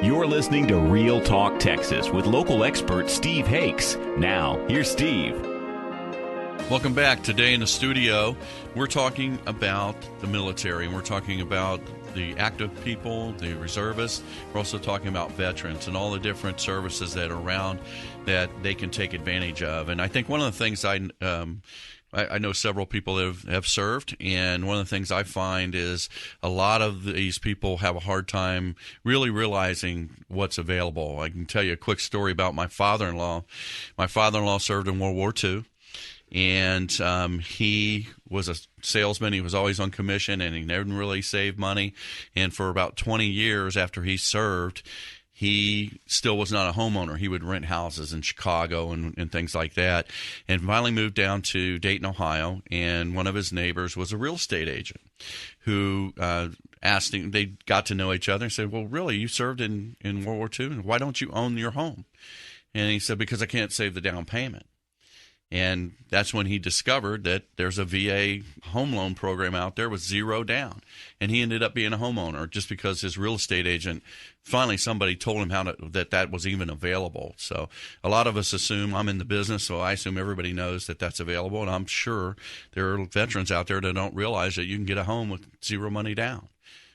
You're listening to Real Talk Texas with local expert Steve Hakes. Now, here's Steve. Welcome back. Today in the studio, we're talking about the military, and we're talking about the active people, the reservists. We're also talking about veterans and all the different services that are around that they can take advantage of. And I think one of the things I know several people that have served, and one of the things I find is a lot of these people have a hard time really realizing what's available. I can tell you a quick story about my father-in-law. My father-in-law served in World War II, and he was a salesman. He was always on commission, and he never really saved money. And for about 20 years after he served, he still was not a homeowner. He would rent houses in Chicago and things like that, and finally moved down to Dayton, Ohio, and one of his neighbors was a real estate agent who asked him, they got to know each other and said, well, really, you served in World War II, and why don't you own your home? And he said, because I can't save the down payment. And that's when he discovered that there's a VA home loan program out there with zero down. And he ended up being a homeowner just because his real estate agent, finally somebody told him that was even available. So a lot of us assume, I'm in the business, so I assume everybody knows that that's available. And I'm sure there are veterans out there that don't realize that you can get a home with zero money down.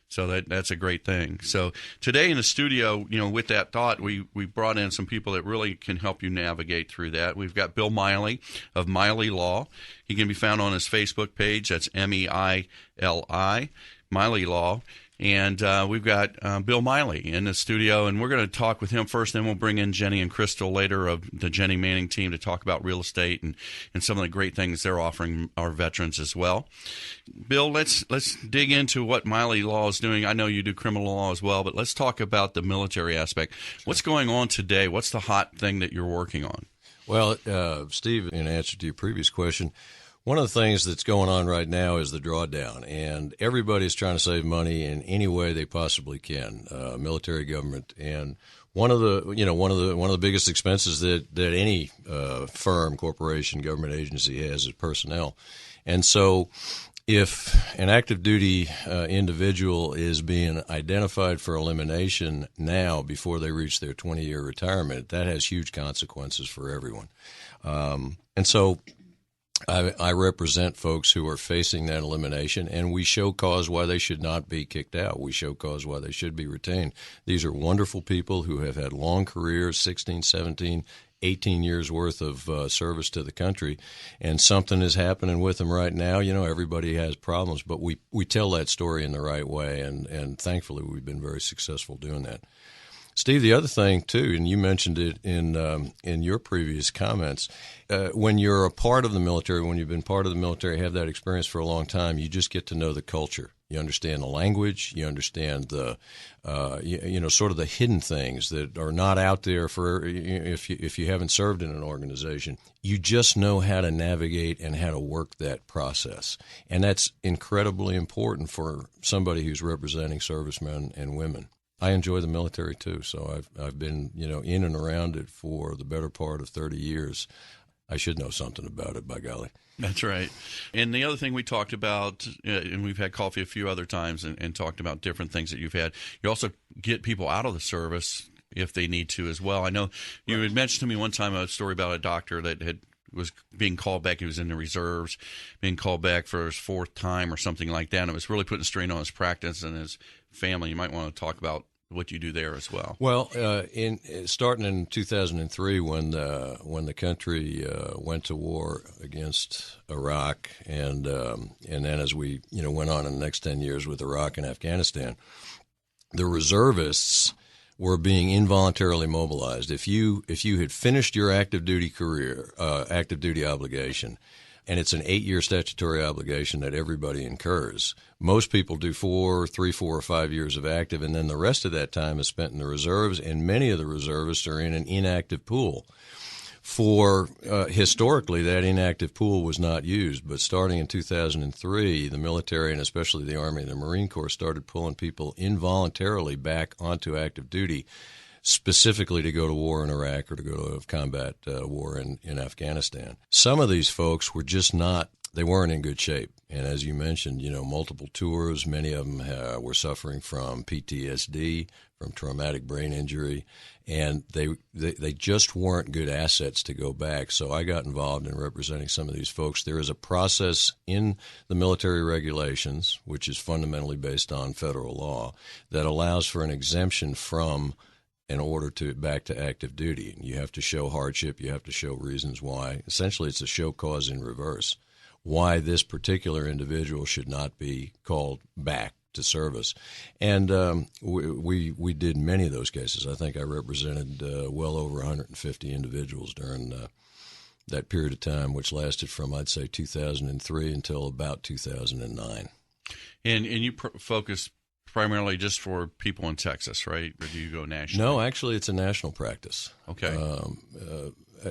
So that's a great thing. So today in the studio, with that thought, we brought in some people that really can help you navigate through that. We've got Bill Meili of Meili Law. He can be found on his Facebook page. That's Meili, Meili Law. And we've got Bill Meili in the studio, and we're going to talk with him first, then we'll bring in Geni and Crystal later of the Geni Manning Team to talk about real estate and some of the great things they're offering our veterans as well. Bill, let's dig into what Meili Law is doing. I know you do criminal law as well, but let's talk about the military aspect. What's going on today? What's the hot thing that you're working on? Well, Steve, in answer to your previous question, one of the things that's going on right now is the drawdown, and everybody's trying to save money in any way they possibly can, military, government, and one of the biggest expenses that any firm, corporation, government agency has is personnel, and so if an active duty individual is being identified for elimination now before they reach their 20-year retirement, that has huge consequences for everyone, and so I represent folks who are facing that elimination, and we show cause why they should not be kicked out. We show cause why they should be retained. These are wonderful people who have had long careers, 16, 17, 18 years worth of service to the country, and something is happening with them right now. Everybody has problems, but we tell that story in the right way, and thankfully we've been very successful doing that. Steve, the other thing, too, and you mentioned it in your previous comments, when you're a part of the military, when you've been part of the military, have that experience for a long time, you just get to know the culture. You understand the language. You understand the, sort of the hidden things that are not out there for if you haven't served in an organization. You just know how to navigate and how to work that process, and that's incredibly important for somebody who's representing servicemen and women. I enjoy the military too, so I've been in and around it for the better part of 30 years. I should know something about it, by golly. That's right. And the other thing we talked about, and we've had coffee a few other times and talked about different things that you've had, you also get people out of the service if they need to as well. I know you had mentioned to me one time a story about a doctor that was being called back. He was in the reserves, being called back for his fourth time or something like that. And it was really putting strain on his practice and his family. You might want to talk about what you do there as well. Well, starting in 2003, when the country went to war against Iraq, and then as we went on in the next 10 years with Iraq and Afghanistan, the reservists were being involuntarily mobilized. If you had finished your active duty career, active duty obligation, and it's an 8-year statutory obligation that everybody incurs. Most people do 3, 4, or 5 years of active, and then the rest of that time is spent in the reserves, and many of the reservists are in an inactive pool. Historically, that inactive pool was not used, but starting in 2003, the military, and especially the Army and the Marine Corps, started pulling people involuntarily back onto active duty, specifically to go to war in Iraq or to go to combat war in Afghanistan. Some of these folks were just they weren't in good shape. And as you mentioned, multiple tours. Many of them were suffering from PTSD, from traumatic brain injury, and they just weren't good assets to go back. So I got involved in representing some of these folks. There is a process in the military regulations, which is fundamentally based on federal law, that allows for an exemption from an order back to active duty. You have to show hardship. You have to show reasons why. Essentially, it's a show cause in reverse, why this particular individual should not be called back to service. And we did many of those cases. I think I represented well over 150 individuals during that period of time, which lasted from, I'd say, 2003 until about 2009. And you focus primarily just for people in Texas, right? Or do you go nationally? No, actually, it's a national practice. Okay.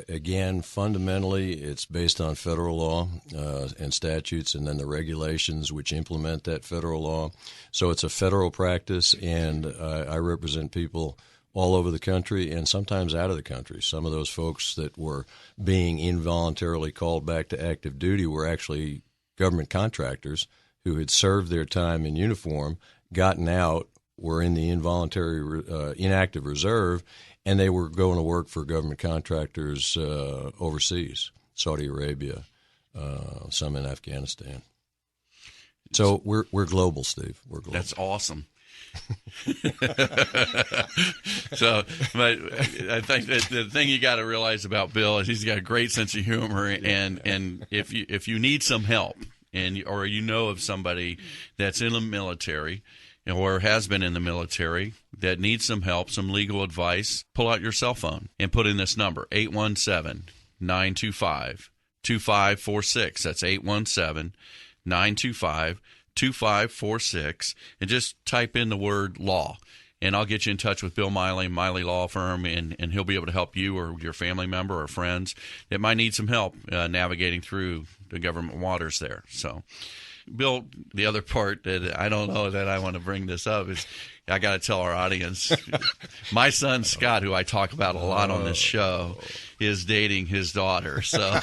Again, fundamentally, it's based on federal law and statutes, and then the regulations which implement that federal law. So it's a federal practice, and I represent people all over the country and sometimes out of the country. Some of those folks that were being involuntarily called back to active duty were actually government contractors who had served their time in uniform, gotten out, were in the involuntary inactive reserve, and they were going to work for government contractors overseas, Saudi Arabia, some in Afghanistan. So we're global, Steve. We're global. That's awesome. So, but I think that the thing you got to realize about Bill is he's got a great sense of humor, and if you need some help, or you know of somebody that's in the military or has been in the military that needs some help, some legal advice, pull out your cell phone and put in this number, 817-925-2546. That's 817-925-2546, and just type in the word law. And I'll get you in touch with Bill Meili Law Firm, and he'll be able to help you or your family member or friends that might need some help navigating through the government waters there. So, Bill, the other part that I don't know that I want to bring this up is I got to tell our audience, my son Scott, who I talk about a lot on this show, is dating his daughter. So,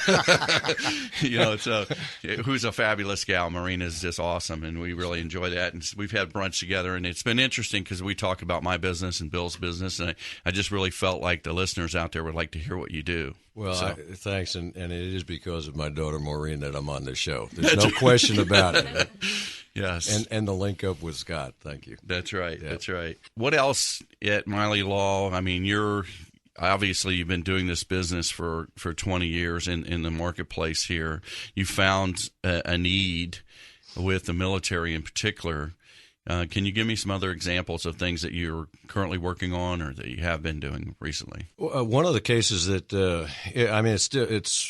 who's a fabulous gal. Marina's just awesome, and we really enjoy that. And we've had brunch together, and it's been interesting because we talk about my business and Bill's business, and I just really felt like the listeners out there would like to hear what you do. Well, thanks, and it is because of my daughter Maureen that I'm on this show. There's no question about it. Yes. And the link up with Scott. Thank you. That's right. Yep. That's right. What else at Meili Law? I mean, you've been doing this business for 20 years in the marketplace here. You found a need with the military in particular. Can you give me some other examples of things that you're currently working on or that you have been doing recently? One of the cases that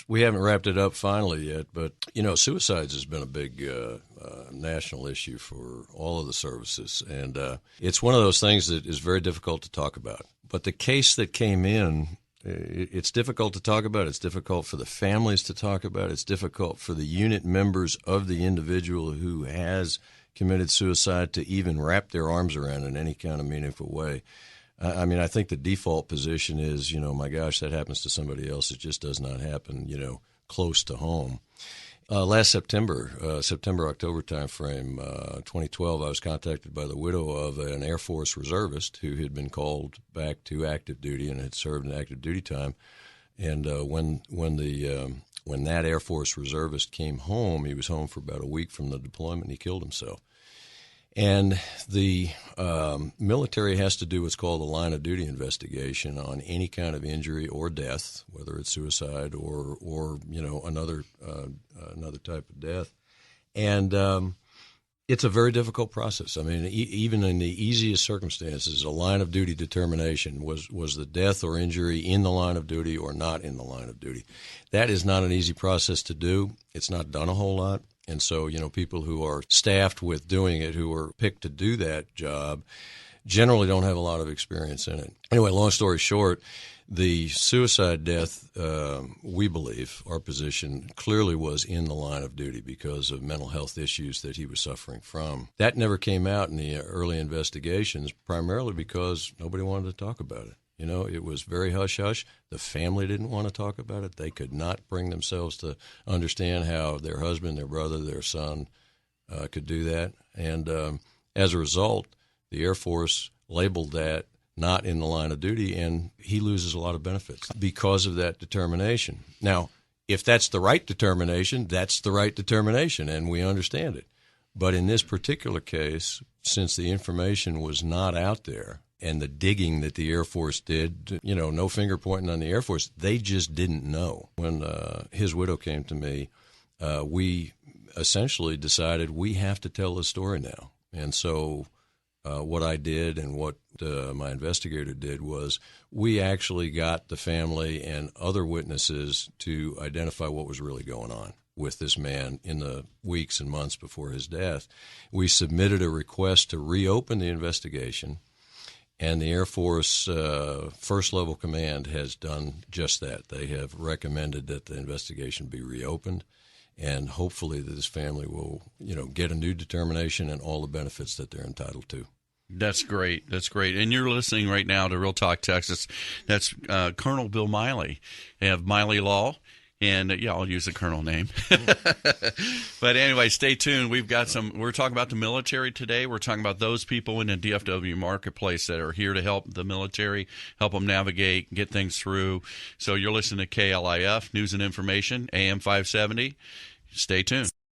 we haven't wrapped it up finally yet, but suicides has been a big national issue for all of the services, and it's one of those things that is very difficult to talk about. But the case that came in, it's difficult to talk about. It's difficult for the families to talk about. It's difficult for the unit members of the individual who has committed suicide to even wrap their arms around in any kind of meaningful way. I think the default position is, my gosh, that happens to somebody else. It just does not happen, close to home. Last September-October timeframe, 2012, I was contacted by the widow of an Air Force reservist who had been called back to active duty and had served an active duty time. And when that Air Force reservist came home, he was home for about a week from the deployment, and he killed himself. And the military has to do what's called a line of duty investigation on any kind of injury or death, whether it's suicide or another type of death. And it's a very difficult process. I mean, even in the easiest circumstances, a line of duty determination was the death or injury in the line of duty or not in the line of duty. That is not an easy process to do. It's not done a whole lot. And so, people who are staffed with doing it, who are picked to do that job, generally don't have a lot of experience in it. Anyway, long story short, the suicide death, we believe, our position clearly was in the line of duty because of mental health issues that he was suffering from. That never came out in the early investigations, primarily because nobody wanted to talk about it. You know, it was very hush-hush. The family didn't want to talk about it. They could not bring themselves to understand how their husband, their brother, their son could do that. And as a result, the Air Force labeled that not in the line of duty, and he loses a lot of benefits because of that determination. Now, if that's the right determination, that's the right determination, and we understand it. But in this particular case, since the information was not out there, and the digging that the Air Force did, you know, no finger pointing on the Air Force, they just didn't know. When his widow came to me, we essentially decided we have to tell the story now. And so what I did and what my investigator did was we actually got the family and other witnesses to identify what was really going on with this man in the weeks and months before his death. We submitted a request to reopen the investigation, and the Air Force First Level Command has done just that. They have recommended that the investigation be reopened, and hopefully this family will, you know, get a new determination and all the benefits that they're entitled to. That's great. That's great. And you're listening right now to Real Talk Texas. That's Colonel Bill Meili. They have Meili Law. And, yeah, I'll use the colonel name. But anyway, stay tuned. We're talking about the military today. We're talking about those people in the DFW marketplace that are here to help the military, help them navigate, get things through. So you're listening to KLIF, News and Information, AM 570. Stay tuned.